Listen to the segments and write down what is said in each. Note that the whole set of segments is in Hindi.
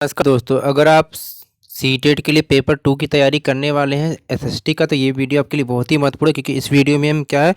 नमस्कार दोस्तों, अगर आप सीटेट के लिए पेपर 2 की तैयारी करने वाले हैं एसएसटी का, तो ये वीडियो आपके लिए बहुत ही महत्वपूर्ण है क्योंकि इस वीडियो में हम क्या है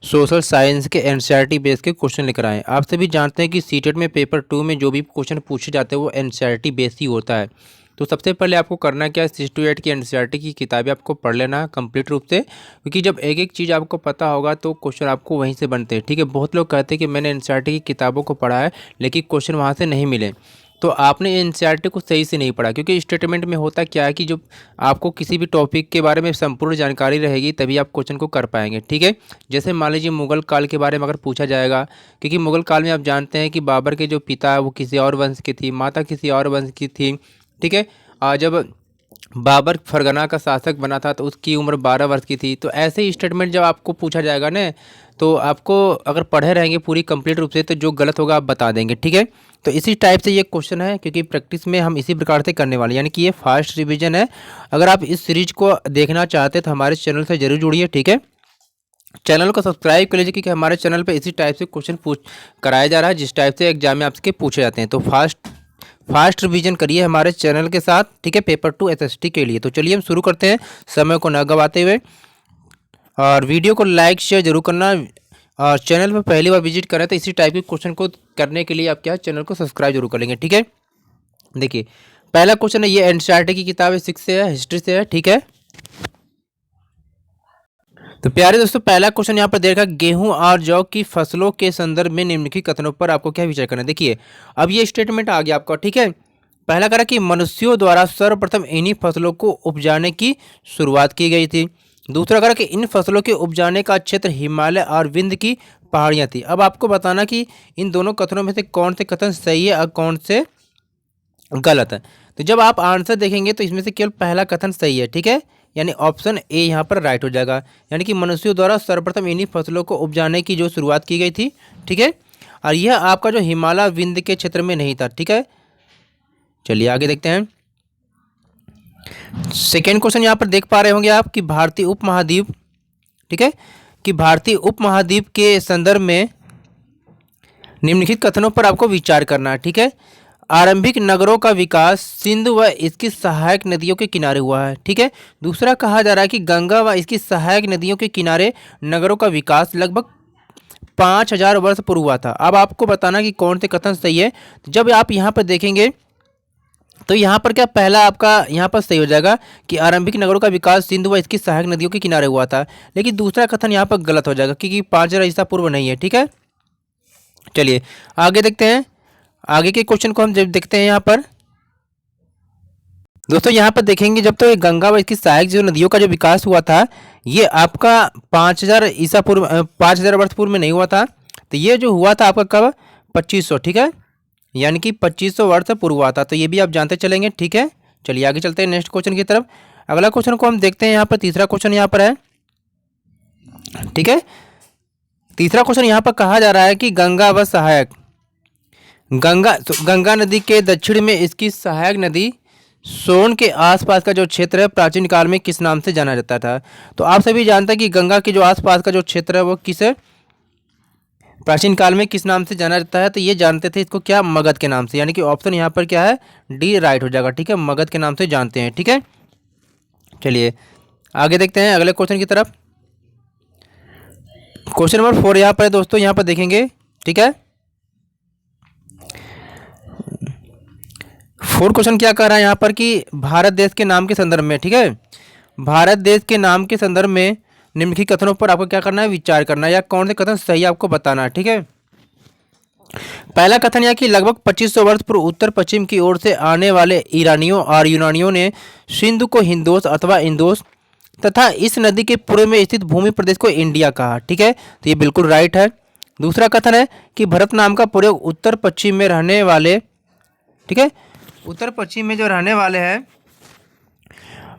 सोशल साइंस के एनसीईआरटी बेस के क्वेश्चन लेकर आए हैं। आप सभी जानते हैं कि सीटेट में पेपर 2 में जो भी क्वेश्चन पूछे जाते हैं वो एनसीईआरटी बेस ही होता है। तो सबसे पहले आपको करना क्या है, 6 to 8 की एनसीईआरटी की किताबें आपको पढ़ लेना है कंप्लीट रूप से, क्योंकि जब एक एक चीज़ आपको पता होगा तो क्वेश्चन आपको वहीं से बनते हैं। ठीक है, बहुत लोग कहते हैं कि मैंने एनसीईआरटी की किताबों को पढ़ा है लेकिन क्वेश्चन वहाँ से नहीं मिले। तो आपने एनसीईआरटी को सही से नहीं पढ़ा, क्योंकि स्टेटमेंट में होता क्या है कि जो आपको किसी भी टॉपिक के बारे में संपूर्ण जानकारी रहेगी तभी आप क्वेश्चन को कर पाएंगे। ठीक है, जैसे मान लीजिए मुगल काल के बारे में अगर पूछा जाएगा, क्योंकि मुगल काल में आप जानते हैं कि बाबर के जो पिता है वो किसी और वंश की थी, माता किसी और वंश की थी। ठीक है, जब बाबर फरगना का शासक बना था तो उसकी उम्र 12 वर्ष की थी। तो ऐसे ही स्टेटमेंट जब आपको पूछा जाएगा ना, तो आपको अगर पढ़े रहेंगे पूरी कंप्लीट रूप से तो जो गलत होगा आप बता देंगे। ठीक है, तो इसी टाइप से ये क्वेश्चन है, क्योंकि प्रैक्टिस में हम इसी प्रकार से करने वाले हैं, यानी कि ये फास्ट रिवीजन है। अगर आप इस सीरीज को देखना चाहते हैं तो हमारे चैनल से जरूर जुड़िए। ठीक है, चैनल को सब्सक्राइब कर लीजिए, क्योंकि हमारे चैनल पे इसी टाइप से क्वेश्चन पूछ कराया जा रहा है जिस टाइप से एग्जाम में आपके पूछे जाते हैं। तो फास्ट रिवीजन करिए हमारे चैनल के साथ। ठीक है, पेपर 2 एसएसटी के लिए। तो चलिए हम शुरू करते हैं समय को न गवाते हुए, और वीडियो को लाइक शेयर जरूर करना। और चैनल पर पहली बार विजिट करें तो इसी टाइप के क्वेश्चन को करने के लिए आप क्या चैनल को सब्सक्राइब जरूर कर लेंगे। ठीक है, देखिए पहला क्वेश्चन है, ये एनसीईआरटी की किताब है, 6 से है, हिस्ट्री से है। ठीक है, तो प्यारे दोस्तों पहला क्वेश्चन यहाँ पर देखा, गेहूं और जौ की फसलों के संदर्भ में निम्नलिखित कथनों पर आपको क्या विचार करना है। देखिए अब ये स्टेटमेंट आ गया आपका। ठीक है, पहला करा कि मनुष्यों द्वारा सर्वप्रथम इन्हीं फसलों को उपजाने की शुरुआत की गई थी। दूसरा करा कि इन फसलों के उपजाने का क्षेत्र हिमालय और विंध्य की पहाड़ियाँ थी। अब आपको बताना कि इन दोनों कथनों में से कौन से कथन सही है और कौन से गलत है। तो जब आप आंसर देखेंगे तो इसमें से केवल पहला कथन सही है। ठीक है, यानी ऑप्शन ए यहाँ पर राइट हो जाएगा, यानी कि मनुष्यों द्वारा सर्वप्रथम इन्हीं फसलों को उपजाने की जो शुरुआत की गई थी। ठीक है, और यह आपका जो हिमालय विंध्य के क्षेत्र में नहीं था। ठीक है, चलिए आगे देखते हैं। सेकेंड क्वेश्चन यहाँ पर देख पा रहे होंगे आप कि भारतीय उपमहाद्वीप, ठीक है, कि भारतीय उपमहाद्वीप के संदर्भ में निम्नलिखित कथनों पर आपको विचार करना है। ठीक है, आरंभिक नगरों का विकास सिंधु व इसकी सहायक नदियों के किनारे हुआ है। ठीक है, दूसरा कहा जा रहा है कि गंगा व इसकी सहायक नदियों के किनारे नगरों का विकास लगभग 5000 वर्ष पूर्व हुआ था। अब आपको बताना कि कौन से कथन सही है। जब आप यहाँ पर देखेंगे तो यहाँ पर क्या पहला आपका यहाँ पर सही हो जाएगा कि आरंभिक नगरों का विकास सिंधु व इसकी सहायक नदियों के किनारे हुआ था, लेकिन दूसरा कथन यहाँ पर गलत हो जाएगा क्योंकि 5000 ईसा पूर्व नहीं है। ठीक है, चलिए आगे देखते हैं। आगे के क्वेश्चन को हम जब देखते हैं यहाँ पर दोस्तों, यहाँ पर देखेंगे जब तो ये गंगा व इसकी सहायक जो नदियों का जो विकास हुआ था ये आपका 5000 ईसा पूर्व 5000 वर्ष पूर्व में नहीं हुआ था। तो ये जो हुआ था आपका कब, 2500। ठीक है, यानी कि 2500 वर्ष पूर्व हुआ था। तो ये भी आप जानते चलेंगे। ठीक है, चलिए आगे चलते हैं नेक्स्ट क्वेश्चन की तरफ। अगला क्वेश्चन को हम देखते हैं यहाँ पर, तीसरा क्वेश्चन यहाँ पर है। ठीक है, तीसरा क्वेश्चन यहाँ पर कहा जा रहा है कि गंगा व सहायक गंगा नदी के दक्षिण में इसकी सहायक नदी सोन के आसपास का जो क्षेत्र है प्राचीन काल में किस नाम से जाना जाता था। तो आप सभी जानते हैं कि गंगा के जो आसपास का जो क्षेत्र है वो किस प्राचीन काल में किस नाम से जाना जाता है। तो ये जानते थे इसको क्या, मगध के नाम से, यानी कि ऑप्शन यहाँ पर क्या है, डी राइट हो जाएगा। ठीक है, मगध के नाम से जानते हैं। ठीक है, चलिए आगे देखते हैं अगले क्वेश्चन की तरफ। क्वेश्चन नंबर 4 यहाँ पर है दोस्तों, यहाँ पर देखेंगे। ठीक है, 4 क्वेश्चन क्या कह रहा है यहाँ पर कि भारत देश के नाम के संदर्भ में, ठीक है, भारत देश के नाम के संदर्भ में निम्नलिखित कथनों पर आपको क्या करना है, विचार करना है, या कौन से कथन सही आपको बताना है। ठीक है, पहला कथन यह कि लगभग 2500 वर्ष पूर्व उत्तर पश्चिम की ओर से आने वाले ईरानियों और यूनानियों ने सिंधु को हिंदोस अथवा इंदोस तथा इस नदी के पूर्व में स्थित भूमि प्रदेश को इंडिया कहा। ठीक है, तो ये बिल्कुल राइट है। दूसरा कथन है कि भरत नाम का प्रयोग उत्तर पश्चिम में रहने वाले, ठीक है, उत्तर पश्चिम में जो रहने वाले हैं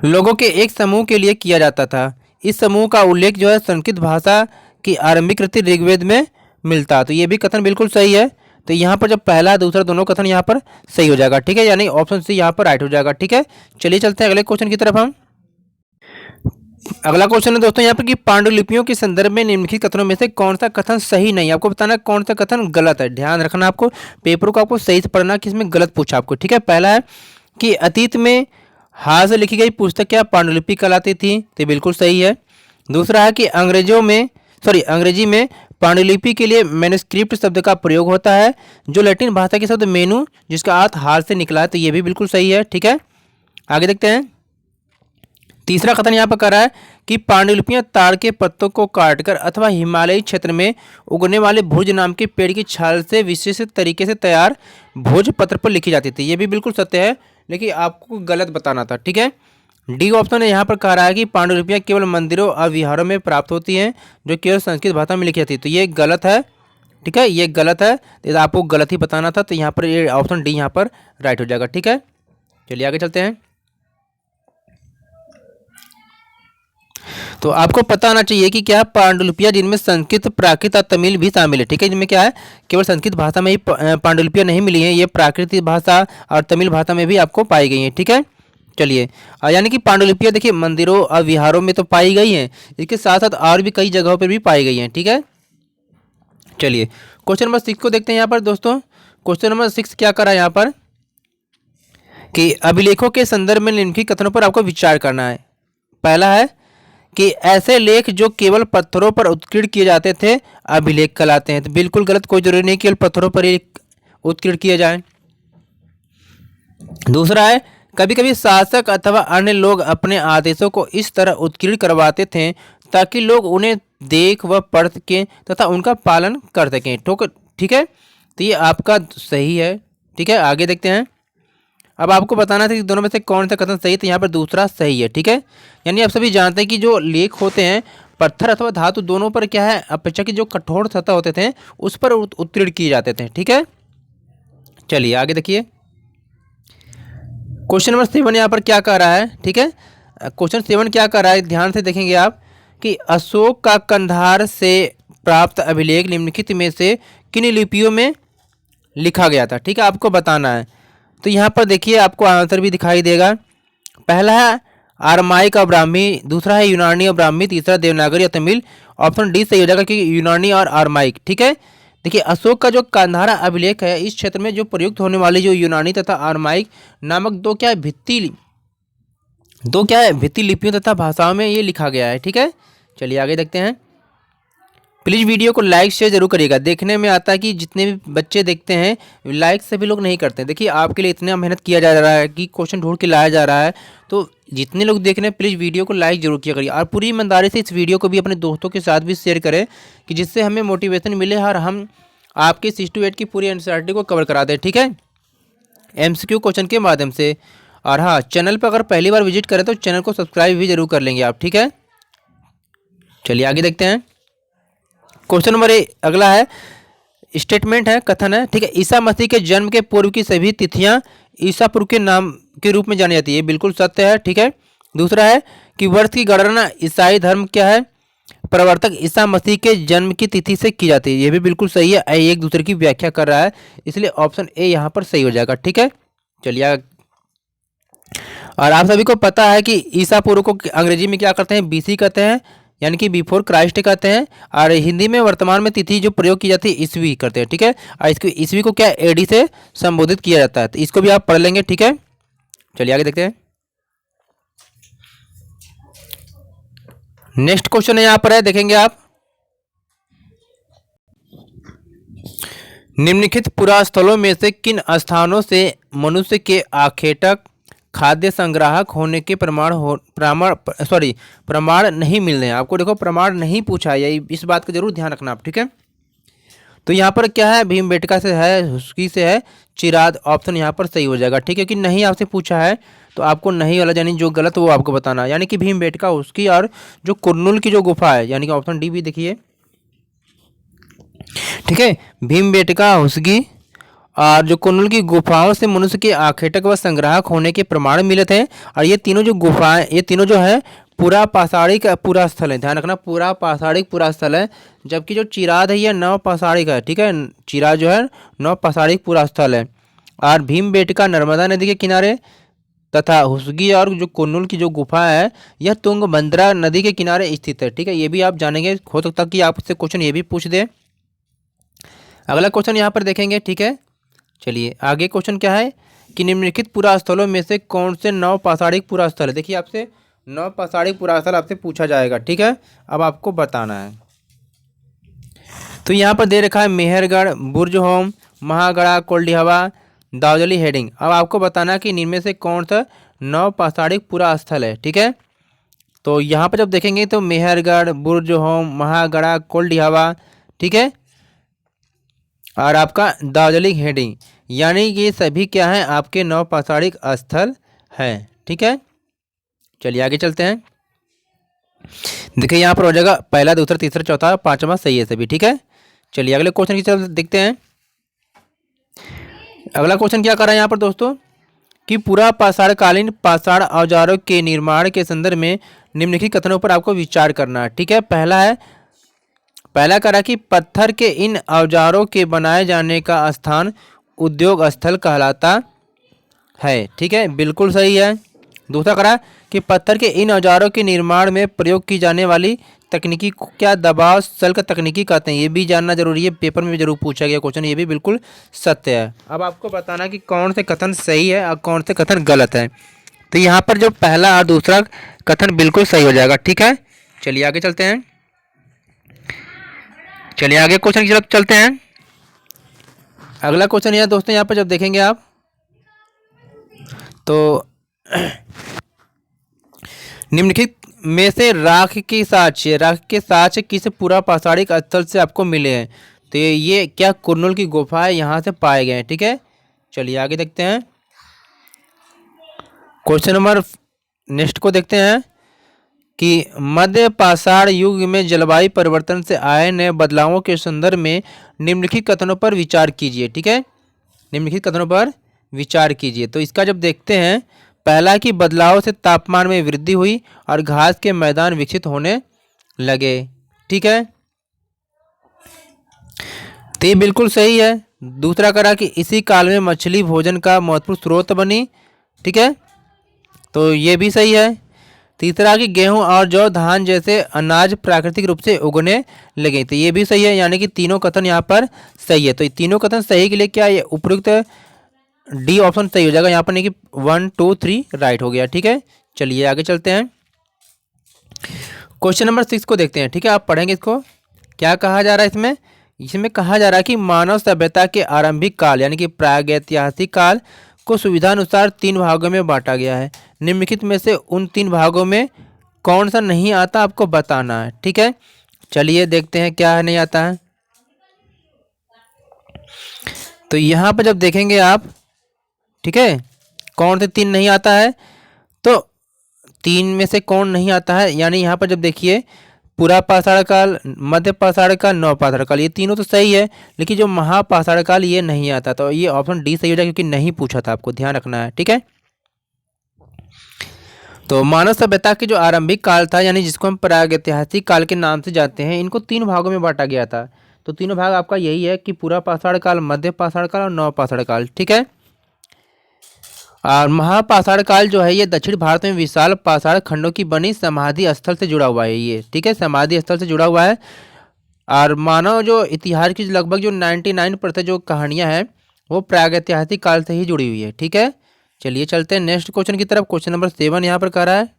लोगों के एक समूह के लिए किया जाता था। इस समूह का उल्लेख जो है संस्कृत भाषा की आरंभिक कृति ऋग्वेद में मिलता। तो ये भी कथन बिल्कुल सही है। तो यहाँ पर जब पहला दूसरा दोनों कथन यहाँ पर सही हो जाएगा। ठीक है, यानी ऑप्शन सी यहाँ पर राइट हो जाएगा। ठीक है, चलिए चलते हैं अगले क्वेश्चन की तरफ हम। अगला क्वेश्चन है दोस्तों यहाँ पर कि पांडुलिपियों के संदर्भ में निम्नलिखित कथनों में से कौन सा कथन सही नहीं है। आपको बताना है कौन सा कथन गलत है। ध्यान रखना, आपको पेपर को आपको सही से पढ़ना कि इसमें गलत पूछा आपको, ठीक है। पहला है कि अतीत में हाथ से लिखी गई पुस्तक क्या पांडुलिपि कहलाती थी, तो बिल्कुल सही है। दूसरा है कि अंग्रेजी में पांडुलिपि के लिए मैन्युस्क्रिप्ट शब्द का प्रयोग होता है, जो लैटिन भाषा के शब्द मेनू जिसका अर्थ हाथ से निकला है, तो ये भी बिल्कुल सही है, ठीक है। आगे देखते हैं। तीसरा कथन यहाँ पर कर रहा है कि पांडुलिपियां ताड़ के पत्तों को काटकर अथवा हिमालयी क्षेत्र में उगने वाले भोज नाम के पेड़ की छाल से विशेष तरीके से तैयार भोजपत्र पर लिखी जाती थी। ये भी बिल्कुल सत्य है, लेकिन आपको गलत बताना था, ठीक है। डी ऑप्शन यहाँ पर कह रहा है कि पांडुलिपियां केवल मंदिरों और विहारों में प्राप्त होती हैं, जो केवल संस्कृत भाषा में लिखी जाती है, तो ये गलत है, ठीक है, ये गलत है। तो आपको गलत ही बताना था, तो यहाँ पर ये ऑप्शन डी यहाँ पर राइट हो जाएगा, ठीक है। चलिए आगे चलते हैं। तो आपको पता होना चाहिए कि क्या पांडुलिपियां जिनमें संस्कृत, प्राकृत और तमिल भी शामिल है, ठीक है। जिनमें क्या है, केवल संस्कृत भाषा में ही पांडुलिपियां नहीं मिली हैं, ये प्राकृतिक भाषा और तमिल भाषा में भी आपको पाई गई हैं, ठीक है। चलिए, यानी कि पांडुलिपियां देखिए मंदिरों और विहारों में तो पाई गई हैं, इसके साथ साथ और भी कई जगहों पर भी पाई गई हैं, ठीक है। चलिए क्वेश्चन नंबर 6 को देखते हैं यहाँ पर दोस्तों। क्वेश्चन नंबर 6 क्या करा यहाँ पर कि अभिलेखों के संदर्भ में निम्नलिखित कथनों पर आपको विचार करना है। पहला है कि ऐसे लेख जो केवल पत्थरों पर उत्कीर्ण किए जाते थे अभिलेख कहलाते हैं, तो बिल्कुल गलत, कोई जरूरी नहीं केवल पत्थरों पर ही उत्कीर्ण किए जाएं। दूसरा है कभी कभी शासक अथवा अन्य लोग अपने आदेशों को इस तरह उत्कीर्ण करवाते थे ताकि लोग उन्हें देख व पढ़ सकें तथा उनका पालन कर सकें, ठीक है। तो ये आपका सही है, ठीक है। आगे देखते हैं। अब आपको बताना था कि दोनों में से कौन सा कथन सही है, तो यहाँ पर दूसरा सही है, ठीक है। यानी आप सभी जानते हैं कि जो लेख होते हैं पत्थर अथवा धातु दोनों पर क्या है, अपेक्षा की जो कठोर सतह होते थे उस पर उत्कीर्ण किए जाते थे, ठीक है। चलिए आगे देखिए। क्वेश्चन नंबर 7 यहाँ पर क्या कह रहा है, ठीक है। क्वेश्चन 7 क्या कह रहा है, ध्यान से देखेंगे आप कि अशोक का कंधार से प्राप्त अभिलेख निम्नलिखित में से किन लिपियों में लिखा गया था, ठीक है, आपको बताना है। तो यहाँ पर देखिए आपको आंसर भी दिखाई देगा। पहला है आरमाइक और ब्राह्मी, दूसरा है यूनानी और ब्राह्मी, तीसरा देवनागरी और तमिल। ऑप्शन डी सही हो जाएगा कि यूनानी और आरमाइक, ठीक है। देखिए अशोक का जो कंधारा अभिलेख है इस क्षेत्र में जो प्रयुक्त होने वाली जो यूनानी तथा आरमाइक नामक दो क्या है भित्ति लिपियों तथा भाषाओं में ये लिखा गया है, ठीक है। चलिए आगे देखते हैं। प्लीज़ वीडियो को लाइक शेयर जरूर करिएगा। देखने में आता है कि जितने भी बच्चे देखते हैं लाइक सभी लोग नहीं करते हैं। देखिए आपके लिए इतना मेहनत किया जा रहा है कि क्वेश्चन ढूंढ के लाया जा रहा है, तो जितने लोग देख रहे हैं प्लीज़ वीडियो को लाइक जरूर किया करिए और पूरी ईमानदारी से इस वीडियो को भी अपने दोस्तों के साथ भी शेयर करें कि जिससे हमें मोटिवेशन मिले और हम आपके 6 to 8 की पूरी एनसीईआरटी को कवर करा दें, ठीक है, MCQ क्वेश्चन के माध्यम से। और हाँ, चैनल पर अगर पहली बार विजिट करें तो चैनल को सब्सक्राइब भी जरूर कर लेंगे आप, ठीक है। चलिए आगे देखते हैं। क्वेश्चन नंबर अगला है स्टेटमेंट है, कथन है, ठीक है। ईसा मसीह के जन्म के पूर्व की सभी तिथियां ईसा पूर्व के नाम के रूप में जानी जाती है, बिल्कुल सत्य है, ठीक है। दूसरा है कि वर्ष की गणना ईसाई धर्म क्या है, प्रवर्तक ईसा मसीह के जन्म की तिथि से की जाती है, ये भी बिल्कुल सही है। एक दूसरे की व्याख्या कर रहा है, इसलिए ऑप्शन ए यहाँ पर सही हो जाएगा, ठीक है। चलिए और आप सभी को पता है कि ईसा पूर्व को अंग्रेजी में क्या करते हैं, BC कहते हैं, यानी कि बिफोर क्राइस्ट कहते हैं। और हिंदी में वर्तमान में तिथि जो प्रयोग की जाती है ईस्वी करते हैं, ठीक है। और इसको ईस्वी को क्या AD से संबोधित किया जाता है, तो इसको भी आप पढ़ लेंगे, ठीक है। चलिए आगे देखते हैं। नेक्स्ट क्वेश्चन है यहाँ पर है, देखेंगे आप। निम्नलिखित पुरास्थलों में से किन स्थानों से मनुष्य के आखेटक खाद्य संग्राहक होने के प्रमाण नहीं मिल रहे हैं। आपको देखो प्रमाण नहीं पूछा है, इस बात का जरूर ध्यान रखना आप, ठीक है। तो यहाँ पर क्या है, भीमबेटका से है, हुस्की से है, चिराद, ऑप्शन यहाँ पर सही हो जाएगा, ठीक है। क्योंकि नहीं आपसे पूछा है तो आपको नहीं वाला यानी जो गलत वो आपको बताना है, यानी कि भीमबेटका, हुस्की और जो कुरनुल की जो गुफा है, यानी कि ऑप्शन डी भी देखिए, ठीक है। भीमबेटका, हुस्की और जो कुरनुल की गुफाओं से मनुष्य के आखेटक व संग्राहक होने के प्रमाण मिले थे। और ये तीनों जो गुफाएं, ये तीनों जो है पूरा पाषाणिक पूरा स्थल है, ध्यान रखना, पूरा पाषाणिक पूरा स्थल है। जबकि जो चिराद है ये नव पाषाणिक है, ठीक है। चिराद जो है नव पाषाणिक पूरा स्थल है। और भीमबेटका नर्मदा नदी के किनारे, तथा हुसगी और जो कुन्नुल की जो गुफा है यह तुंगभद्रा नदी के किनारे स्थित है। ठीक है, ये भी आप जानेंगे, हो सकता है कि आपसे क्वेश्चन ये भी पूछ दे। अगला क्वेश्चन यहाँ पर देखेंगे। ठीक है, चलिए आगे क्वेश्चन क्या है कि निम्नलिखित पुरास्थलों में से कौन से 9 पाषाणिक पुरास्थल है। देखिए आपसे 9 पाषाणिक पुरास्थल आपसे पूछा जाएगा। ठीक है, अब आपको बताना है। तो यहाँ पर दे रखा है मेहरगढ़, बुर्ज होम, महागढ़ा, कोल्डिहवा, दाउजली हेडिंग। अब आपको बताना है कि इनमें से कौन सा 9 पाषाणिक पुरास्थल है। ठीक है, तो यहाँ पर जब देखेंगे तो मेहरगढ़, बुर्ज होम, महागढ़ा, कोल्डिहवा, ठीक है, और आपका दार्जिलिंग हेडिंग, यानी ये सभी क्या हैं आपके 9 पाषाणिक स्थल हैं। ठीक है, चलिए आगे चलते हैं। देखिए यहाँ पर हो जाएगा पहला, दूसरा, तीसरा, चौथा, पांचवा सही है सभी। ठीक है, चलिए अगले क्वेश्चन की तरफ देखते हैं। अगला क्वेश्चन क्या कर रहा है यहाँ पर दोस्तों कि पूरा पाषाणकालीन पाषाण औजारों के निर्माण के संदर्भ में निम्नलिखित कथनों पर आपको विचार करना है। ठीक है, पहला करा कि पत्थर के इन औजारों के बनाए जाने का स्थान उद्योग स्थल कहलाता है। ठीक है, बिल्कुल सही है। दूसरा करा कि पत्थर के इन औजारों के निर्माण में प्रयोग की जाने वाली तकनीकी को क्या दबाव सल्क तकनीकी कहते हैं। ये भी जानना जरूरी है, पेपर में भी जरूर पूछा गया क्वेश्चन, ये भी बिल्कुल सत्य है। अब आपको बताना कि कौन से कथन सही है और कौन से कथन गलत है। तो यहाँ पर जो पहला और दूसरा कथन बिल्कुल सही हो जाएगा। ठीक है, चलिए आगे चलते हैं। चलिए आगे क्वेश्चन की तरफ चलते हैं। अगला क्वेश्चन यह दोस्तों, यहाँ पर जब देखेंगे आप तो निम्नलिखित में से राख के साक्ष्य किस पूरा पाषाणिक स्थल से आपको मिले हैं। तो ये क्या कुरनूल की गुफा है, यहाँ से पाए गए हैं। ठीक है, चलिए आगे देखते हैं। क्वेश्चन नंबर नेक्स्ट को देखते हैं कि मध्य पाषाण युग में जलवायु परिवर्तन से आए नए बदलावों के संदर्भ में निम्नलिखित कथनों पर विचार कीजिए। ठीक है, निम्नलिखित कथनों पर विचार कीजिए। तो इसका जब देखते हैं, पहला कि बदलाव से तापमान में वृद्धि हुई और घास के मैदान विकसित होने लगे। ठीक है, तो ये बिल्कुल सही है। दूसरा करा कि इसी काल में मछली भोजन का महत्वपूर्ण स्रोत बनी। ठीक है, तो ये भी सही है। तीसरा कि गेहूं और जौ, धान जैसे अनाज प्राकृतिक रूप से उगने लगे। तो ये भी सही है, यानी कि तीनों कथन यहाँ पर सही है। तो ये तीनों कथन सही के लिए क्या ये उपयुक्त डी ऑप्शन सही हो जाएगा यहाँ पर, नहीं कि 1 2 3 राइट हो गया। ठीक है, चलिए आगे चलते हैं। क्वेश्चन नंबर 6 को देखते हैं। ठीक है, आप पढ़ेंगे इसको। क्या कहा जा रहा है इसमें? इसमें कहा जा रहा है कि मानव सभ्यता के आरंभिक काल यानी कि प्रागैतिहासिक काल को सुविधानुसार 3 भागों में बांटा गया है। निम्नलिखित में से उन 3 भागों में कौन सा नहीं आता आपको बताना है। ठीक है, चलिए देखते हैं क्या नहीं आता है। तो यहाँ पर जब देखेंगे आप, ठीक है, कौन से 3 नहीं आता है, तो 3 में से कौन नहीं आता है, यानी यहाँ पर जब देखिए पूरा पाषाण काल, मध्य पाषाण काल, नव पाषाण काल, ये तीनों तो सही है, लेकिन जो महापाषाण काल ये नहीं आता। तो ये ऑप्शन डी सही हो जाएगा, क्योंकि नहीं पूछा था, आपको ध्यान रखना है। ठीक है, तो मानव सभ्यता के जो आरंभिक काल था, यानी जिसको हम प्रागैतिहासिक काल के नाम से जानते हैं, इनको 3 भागों में बांटा गया था। तो तीनों भाग आपका यही है कि पूरा पाषाण काल, मध्य पाषाण काल और नव पाषाण काल। ठीक है, और महापाषाण काल जो है ये दक्षिण भारत में विशाल पाषाण खंडों की बनी समाधि स्थल से जुड़ा हुआ है ये। ठीक है, समाधि स्थल से जुड़ा हुआ है। और मानव जो इतिहास की लगभग जो 99% जो कहानियां हैं वो प्रागैतिहासिक काल से ही जुड़ी हुई है। ठीक है, चलिए चलते हैं नेक्स्ट क्वेश्चन की तरफ। क्वेश्चन नंबर 7 यहाँ पर कह रहा है,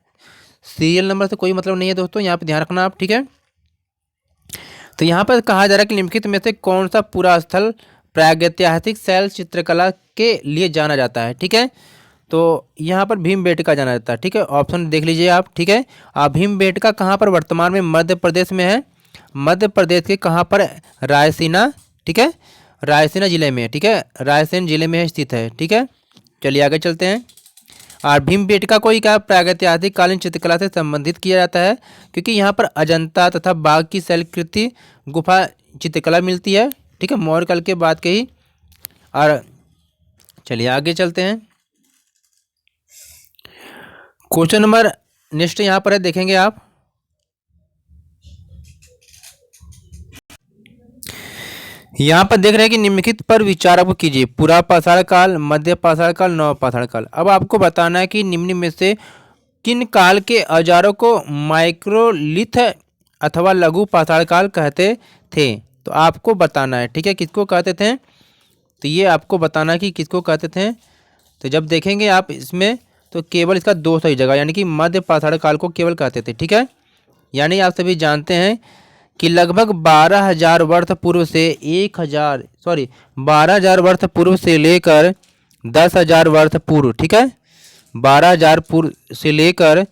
सीरियल नंबर से कोई मतलब नहीं है दोस्तों, यहाँ पर ध्यान रखना आप। ठीक है, तो यहाँ पर कहा जा रहा है कि निम्नलिखित में से कौन सा पूरा स्थल प्रागैतिहासिक शैल चित्रकला के लिए जाना जाता है। ठीक है, तो यहाँ पर भीमबेटका जाना जाता है। ठीक है, ऑप्शन देख लीजिए आप। ठीक है, भीमबेटका कहाँ पर वर्तमान में मध्य प्रदेश में है, मध्य प्रदेश के कहाँ पर, रायसीना। ठीक है, रायसीना जिले में। ठीक है, रायसेन जिले में स्थित है। ठीक है, चलिए आगे चलते हैं। और भीमबेटका को ही क्या प्रागैतिहासिक कालीन चित्रकला से संबंधित किया जाता है, क्योंकि यहाँ पर अजंता तथा बाघ की शैलकृति गुफा चित्रकला मिलती है। ठीक है, मौर्य काल के बाद के ही। और चलिए आगे चलते हैं। क्वेश्चन नंबर नेक्स्ट यहाँ पर है, देखेंगे आप। यहाँ पर देख रहे हैं कि निम्नलिखित पर विचार आपको कीजिए। पुरा पाषाण काल, मध्य पाषाण काल, नव पाषाण काल। अब आपको बताना है कि निम्न में से किन काल के औजारों को माइक्रोलिथ अथवा लघु पाषाण काल कहते थे। तो आपको बताना है, ठीक है, किसको कहते थे। तो ये आपको बताना है कि किसको कहते थे। तो जब देखेंगे आप इसमें तो केवल इसका दो सही जगह, यानी कि मध्य पाषाण काल को केवल कहते थे, ठीक है। यानी आप सभी जानते हैं कि लगभग 12,000 वर्ष पूर्व से 12,000 वर्ष पूर्व से लेकर 10,000 वर्ष पूर्व, ठीक है, 12,000 पूर्व से लेकर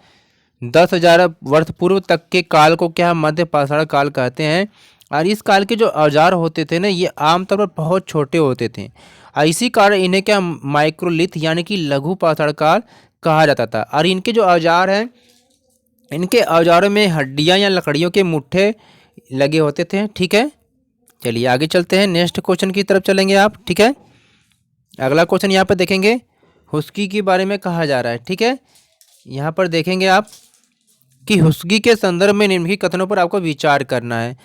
10,000 वर्ष पूर्व तक के काल को क्या मध्य पाषाण काल कहते हैं। और इस काल के जो औजार होते थे ना, ये आमतौर पर बहुत छोटे होते थे। और इसी कारण इन्हें क्या माइक्रोलिथ यानी कि लघु पाषाण काल कहा जाता था। और इनके जो औजार हैं, इनके औजारों में हड्डियां या लकड़ियों के मुट्ठे लगे होते थे, ठीक है। चलिए आगे चलते हैं, नेक्स्ट क्वेश्चन की तरफ चलेंगे आप, ठीक है। अगला क्वेश्चन यहाँ पर देखेंगे, हुस्की के बारे में कहा जा रहा है, ठीक है। यहाँ पर देखेंगे आप कि हुस्की के संदर्भ में निम्नलिखित कथनों पर आपको विचार करना है।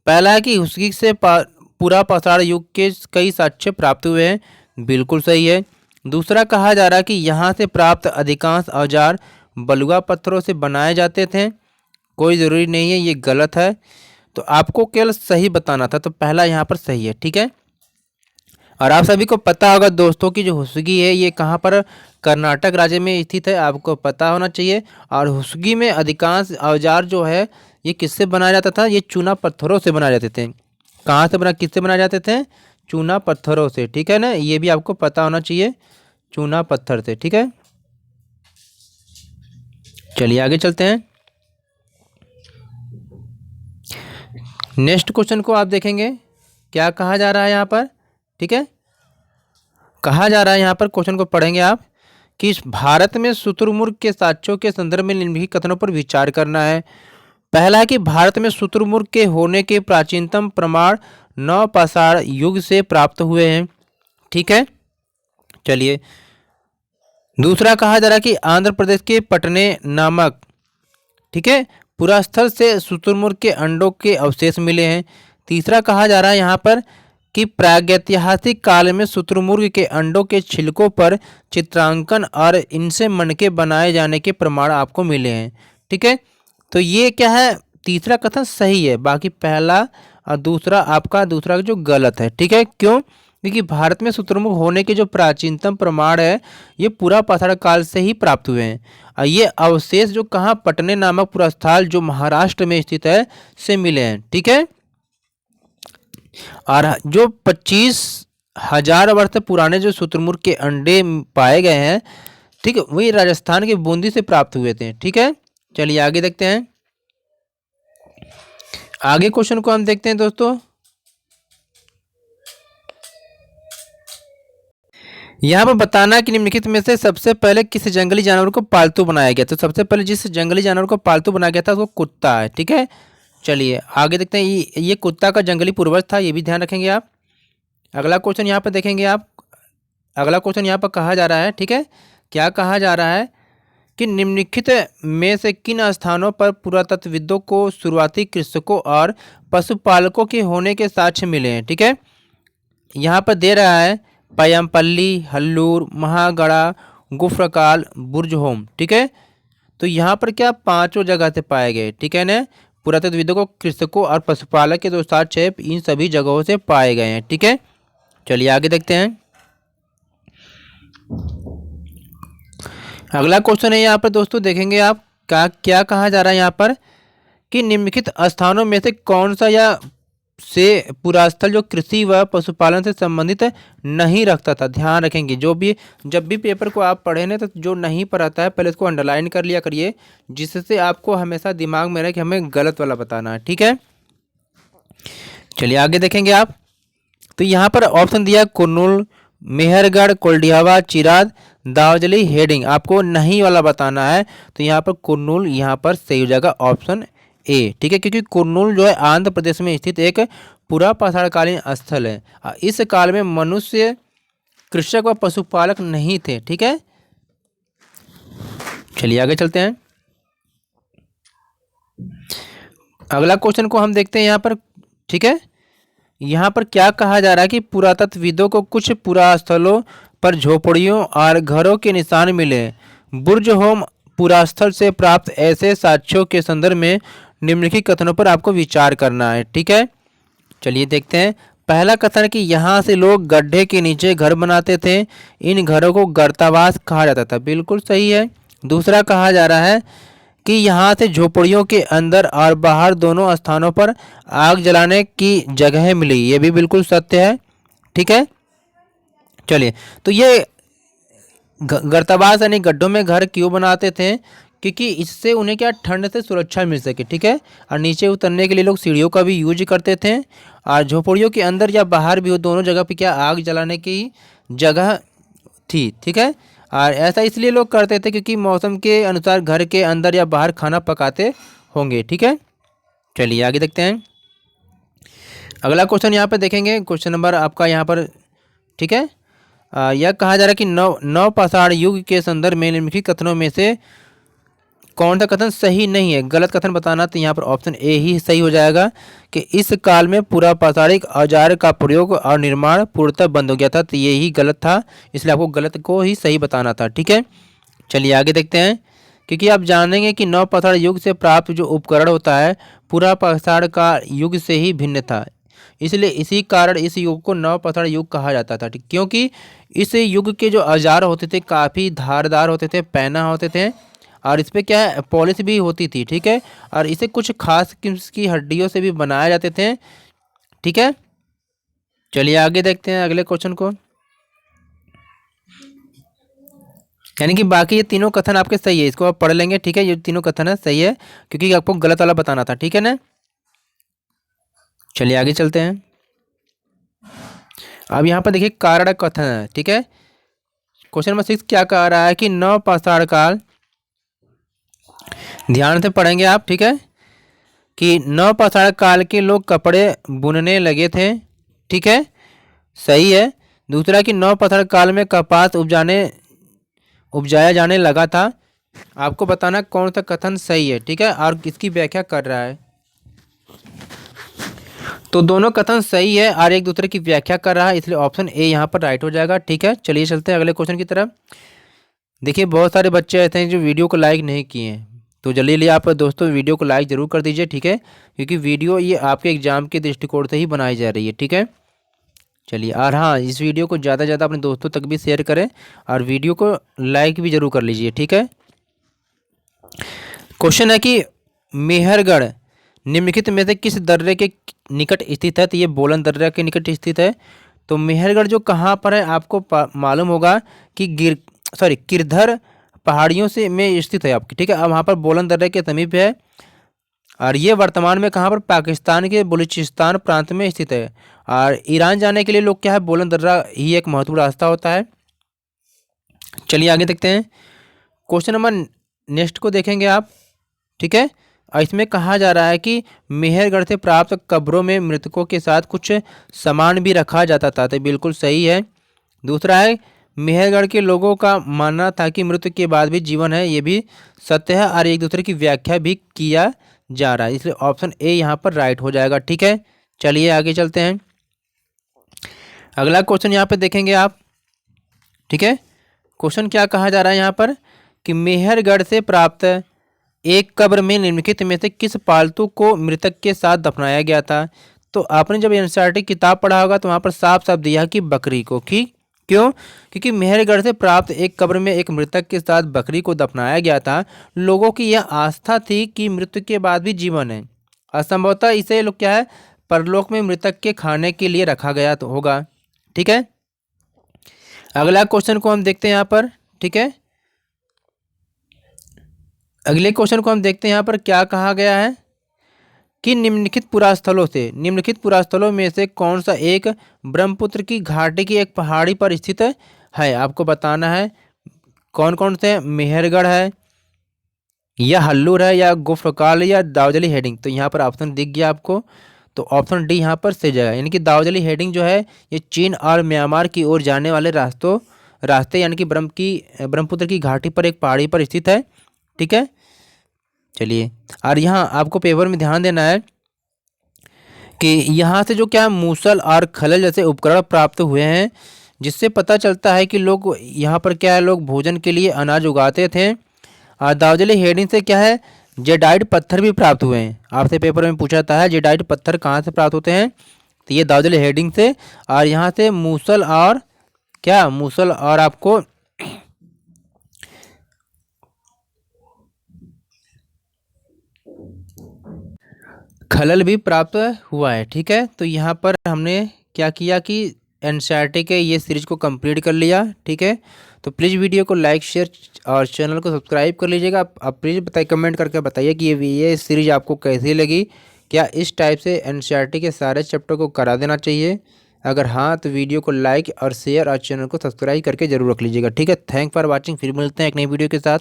पहला है कि हुस्की से पूरा पाषाण युग के कई साक्ष्य प्राप्त हुए हैं, बिल्कुल सही है। दूसरा कहा जा रहा है कि यहाँ से प्राप्त अधिकांश औजार बलुआ पत्थरों से बनाए जाते थे, कोई ज़रूरी नहीं है, ये गलत है। तो आपको केवल सही बताना था, तो पहला यहाँ पर सही है, ठीक है। और आप सभी को पता होगा दोस्तों कि जो हुस्गी है ये कहाँ पर, कर्नाटक राज्य में स्थित है, आपको पता होना चाहिए। और हुस्गी में अधिकांश औजार जो है ये किससे बनाया जाता था, ये चूना पत्थरों से बनाए जाते थे। कहाँ से किससे बनाए जाते थे, चूना पत्थरों से, ठीक है ना, ये भी आपको पता होना चाहिए, चूना पत्थर से, ठीक है। चलिए आगे चलते हैं, नेक्स्ट क्वेश्चन को आप देखेंगे क्या कहा जा रहा है यहाँ पर, ठीक है। कहा जा रहा है यहाँ पर, क्वेश्चन को पढ़ेंगे आप कि भारत में शुतुरमुर्ग के साक्ष्यों के संदर्भ में निम्नलिखित कथनों पर विचार करना है। पहला है कि भारत में शुतुरमुर्ग के होने के प्राचीनतम प्रमाण नव पाषाण युग से प्राप्त हुए हैं, ठीक है। चलिए दूसरा कहा जा रहा है कि आंध्र प्रदेश के पटने नामक, ठीक है, पुरास्थल से शुतुरमुर्ग के अंडों के अवशेष मिले हैं। तीसरा कहा जा रहा है यहाँ पर कि प्रागैतिहासिक काल में शुतुरमुर्ग के अंडों के छिलकों पर चित्रांकन और इनसे मनके बनाए जाने के प्रमाण आपको मिले हैं, ठीक है। तो ये क्या है, तीसरा कथन सही है, बाकी पहला और दूसरा आपका दूसरा जो गलत है, ठीक है। क्यों, क्योंकि भारत में शुतुरमुर्ग होने के जो प्राचीनतम प्रमाण है ये पूरा पाषाण काल से ही प्राप्त हुए हैं। और ये अवशेष जो कहाँ, पटने नामक पुरास्थल जो महाराष्ट्र में स्थित है से मिले हैं, ठीक है। और जो 25,000 वर्ष पुराने जो शुतुरमुर्ग के अंडे पाए गए हैं, ठीक है, वही राजस्थान के बूंदी से प्राप्त हुए थे, ठीक है। चलिए आगे देखते हैं, आगे क्वेश्चन को हम देखते हैं दोस्तों। यहाँ पर बताना कि निम्नलिखित में से सबसे पहले किस जंगली जानवर को पालतू बनाया गया। तो सबसे पहले जिस जंगली जानवर को पालतू बनाया गया था वो कुत्ता है, ठीक है। चलिए आगे देखते हैं, ये कुत्ता का जंगली पूर्वज था, ये भी ध्यान रखेंगे आप। अगला क्वेश्चन यहाँ पर देखेंगे आप, अगला क्वेश्चन यहाँ पर कहा जा रहा है, ठीक है, क्या कहा जा रहा है कि निम्नलिखित में से किन स्थानों पर पुरातत्वविदों को शुरुआती कृषकों और पशुपालकों के होने के साक्ष्य मिले हैं, ठीक है। यहाँ पर दे रहा है पयमपल्ली, हल्लूर, महागड़ा, गुफरकाल, बुर्जहोम, ठीक है। तो यहाँ पर क्या पांचों जगह से पाए गए, ठीक है ना, पुरातत्वविदों को, कृषकों और पशुपालक के जो साक्ष्य है इन सभी जगहों से पाए गए हैं, ठीक है। चलिए आगे देखते हैं, अगला क्वेश्चन है यहाँ पर दोस्तों, देखेंगे आप क्या कहा जा रहा है यहाँ पर कि निम्नलिखित स्थानों में से कौन सा या से पुरास्थल जो कृषि व पशुपालन से संबंधित नहीं रखता था। ध्यान रखेंगे, जो भी जब भी पेपर को आप पढ़े ना तो जो नहीं पढ़ाता है पहले इसको अंडरलाइन कर लिया करिए, जिससे आपको हमेशा दिमाग में रहे कि हमें गलत वाला बताना है, ठीक है। चलिए आगे देखेंगे आप, तो यहाँ पर ऑप्शन दिया कुर्नूल, मेहरगढ़, कोल्डियावा, चिराद, दावजली, हेडिंग, आपको नहीं वाला बताना है। तो यहाँ पर कुर्नूल यहाँ पर सही हो जाएगा ऑप्शन ए, ठीक है, क्योंकि कुर्नूल जो है आंध्र प्रदेश में स्थित एक पूरा पाषाणकालीन स्थल है। इस काल में मनुष्य कृषक व पशुपालक नहीं थे, ठीक है। चलिए आगे चलते हैं, अगला क्वेश्चन को हम देखते हैं यहाँ पर, ठीक है। यहाँ पर क्या कहा जा रहा है कि पुरातत्वविदों को कुछ पुरास्थलों पर झोपड़ियों और घरों के निशान मिले। बुर्ज होम पुरास्थल से प्राप्त ऐसे साक्ष्यों के संदर्भ में निम्नलिखित कथनों पर आपको विचार करना है। ठीक है, चलिए देखते हैं। पहला कथन कि यहाँ से लोग गड्ढे के नीचे घर बनाते थे, इन घरों को गर्तावास कहा जाता था। बिल्कुल सही है। दूसरा कहा जा रहा है कि यहाँ से झोपड़ियों के अंदर और बाहर दोनों स्थानों पर आग जलाने की जगह मिली। ये भी बिल्कुल सत्य है। ठीक है, चलिए तो ये गर्तावास यानी गड्ढों में घर क्यों बनाते थे? क्योंकि इससे उन्हें क्या ठंड से सुरक्षा मिल सके। ठीक है, और नीचे उतरने के लिए लोग सीढ़ियों का भी यूज करते थे, और झोपड़ियों के अंदर या बाहर भी हो दोनों जगह पे क्या आग जलाने की जगह थी। ठीक है, और ऐसा इसलिए लोग करते थे क्योंकि मौसम के अनुसार घर के अंदर या बाहर खाना पकाते होंगे। ठीक है, चलिए आगे देखते हैं। अगला क्वेश्चन यहाँ पे देखेंगे, क्वेश्चन नंबर आपका यहाँ पर। ठीक है, यह कहा जा रहा है कि नवपाषाण युग के संदर्भ में निम्नलिखित कथनों में से कौन सा कथन सही नहीं है? गलत कथन बताना, तो यहाँ पर ऑप्शन ए ही सही हो जाएगा कि इस काल में पूरा पाषाणिक औजार का प्रयोग और निर्माण पूर्णतः बंद हो गया था। तो ये ही गलत था, इसलिए आपको गलत को ही सही बताना था। ठीक है, चलिए आगे देखते हैं। क्योंकि आप जानेंगे कि नवपाषाण युग से प्राप्त जो उपकरण होता है पूरा पाषाण का युग से ही भिन्न था, इसलिए इसी कारण इस युग को नवपाषाण युग कहा जाता था। ठीक, क्योंकि इस युग के जो औजार होते थे काफ़ी धारदार होते थे, पैना होते थे, और इस पर क्या है पॉलिश भी होती थी। ठीक है, और इसे कुछ खास किस्म की हड्डियों से भी बनाए जाते थे। ठीक है, चलिए आगे देखते हैं अगले क्वेश्चन को। यानी कि बाकी ये तीनों कथन आपके सही है, इसको आप पढ़ लेंगे। ठीक है, ये तीनों कथन है सही है, क्योंकि आपको गलत वाला बताना था। ठीक है ना, चलिए आगे चलते हैं। अब यहाँ पर देखिए कारण कथन है। ठीक है, क्वेश्चन नंबर 6 क्या कह रहा है कि नवपाषाण काल, ध्यान से पढ़ेंगे आप। ठीक है, कि नवपाषाण काल के लोग कपड़े बुनने लगे थे। ठीक है, सही है। दूसरा कि नवपाषाण काल में कपास उपजाया जाने लगा था। आपको बताना कौन सा कथन सही है। ठीक है, और किसकी व्याख्या कर रहा है। तो दोनों कथन सही है और एक दूसरे की व्याख्या कर रहा है, इसलिए ऑप्शन ए यहाँ पर राइट हो जाएगा। ठीक है, चलिए चलते हैं अगले क्वेश्चन की तरफ। देखिए बहुत सारे बच्चे ऐसे हैं जो वीडियो को लाइक नहीं किए हैं, तो जल्दी जल्दी आप दोस्तों वीडियो को लाइक ज़रूर कर दीजिए। ठीक है, क्योंकि वीडियो ये आपके एग्जाम के दृष्टिकोण से ही बनाई जा रही है। ठीक है, चलिए, और हाँ इस वीडियो को ज़्यादा से ज़्यादा अपने दोस्तों तक भी शेयर करें और वीडियो को लाइक भी ज़रूर कर लीजिए। ठीक है, क्वेश्चन है कि मेहरगढ़ निम्नलिखित में से किस दर्रे के निकट स्थित है? तो ये बोलन दर्रा के निकट स्थित है। तो मेहरगढ़ जो कहाँ पर है आपको मालूम होगा कि किरधर पहाड़ियों से में स्थित है आपकी। ठीक है, अब वहाँ पर बोलन दर्रे के समीप है, और ये वर्तमान में कहाँ पर पाकिस्तान के बलूचिस्तान प्रांत में स्थित है। और ईरान जाने के लिए लोग क्या है बोलन दर्रा ही एक महत्वपूर्ण रास्ता होता है। चलिए आगे देखते हैं। क्वेश्चन नंबर नेक्स्ट को देखेंगे आप। ठीक है, और इसमें कहा जा रहा है कि मेहरगढ़ से प्राप्त कब्रों में मृतकों के साथ कुछ सामान भी रखा जाता था। तो बिल्कुल सही है। दूसरा है मेहरगढ़ के लोगों का मानना था कि मृत्यु के बाद भी जीवन है। ये भी सत्य है और एक दूसरे की व्याख्या भी किया जा रहा है, इसलिए ऑप्शन ए यहाँ पर राइट हो जाएगा। ठीक है, चलिए आगे चलते हैं। अगला क्वेश्चन यहाँ पे देखेंगे आप। ठीक है, क्वेश्चन क्या कहा जा रहा है यहाँ पर कि मेहरगढ़ से प्राप्त एक कब्र में निम्नलिखित में से किस पालतू को मृतक के साथ दफनाया गया था? तो आपने जब एनसीईआरटी किताब पढ़ा होगा तो वहाँ पर साफ साफ दिया कि बकरी को। क्यों? क्योंकि मेहरगढ़ से प्राप्त एक कब्र में एक मृतक के साथ बकरी को दफनाया गया था। लोगों की यह आस्था थी कि मृत्यु के बाद भी जीवन है, असंभवतः इसे लोग क्या है परलोक में मृतक के खाने के लिए रखा गया तो होगा। ठीक है, अगला क्वेश्चन को हम देखते हैं यहाँ पर। ठीक है, अगले क्वेश्चन को हम देखते हैं यहाँ पर क्या कहा गया है कि निम्नलिखित पुरास्थलों में से कौन सा एक ब्रह्मपुत्र की घाटी की एक पहाड़ी पर स्थित है? आपको बताना है कौन कौन से। मेहरगढ़ है या हल्लूर है या गुफरकाल या दाऊदली हेडिंग। तो यहाँ पर ऑप्शन दिख गया आपको, तो ऑप्शन डी यहाँ पर सही जाएगा। यानी कि दाऊदली हेडिंग जो है ये चीन और म्यांमार की ओर जाने वाले रास्ते यानी कि ब्रह्मपुत्र की घाटी पर एक पहाड़ी पर स्थित है। ठीक है, चलिए, और यहाँ आपको पेपर में ध्यान देना है कि यहाँ से जो क्या मूसल और खलल जैसे उपकरण प्राप्त हुए हैं, जिससे पता चलता है कि लोग यहाँ पर क्या है, लोग भोजन के लिए अनाज उगाते थे। दार्जिलिंग हेडिंग से क्या है, जेडाइट पत्थर भी प्राप्त हुए हैं। आपसे पेपर में पूछा था है जेडाइट पत्थर कहाँ से प्राप्त होते हैं, तो ये दार्जिलिंग हेडिंग से। और यहाँ से मूसल और क्या, मूसल और आपको खलल भी प्राप्त हुआ है। ठीक है, तो यहाँ पर हमने क्या किया कि एनसीईआरटी के ये सीरीज को कंप्लीट कर लिया। ठीक है, तो प्लीज़ वीडियो को लाइक शेयर और चैनल को सब्सक्राइब कर लीजिएगा। आप प्लीज़ बताइए, कमेंट करके बताइए कि ये सीरीज आपको कैसी लगी। क्या इस टाइप से एनसीईआरटी के सारे चैप्टर को करा देना चाहिए? अगर हाँ तो वीडियो को लाइक और शेयर और चैनल को सब्सक्राइब करके जरूर रख लीजिएगा। ठीक है, थैंक फॉर वॉचिंग। फिर मिलते हैं एक नई वीडियो के साथ।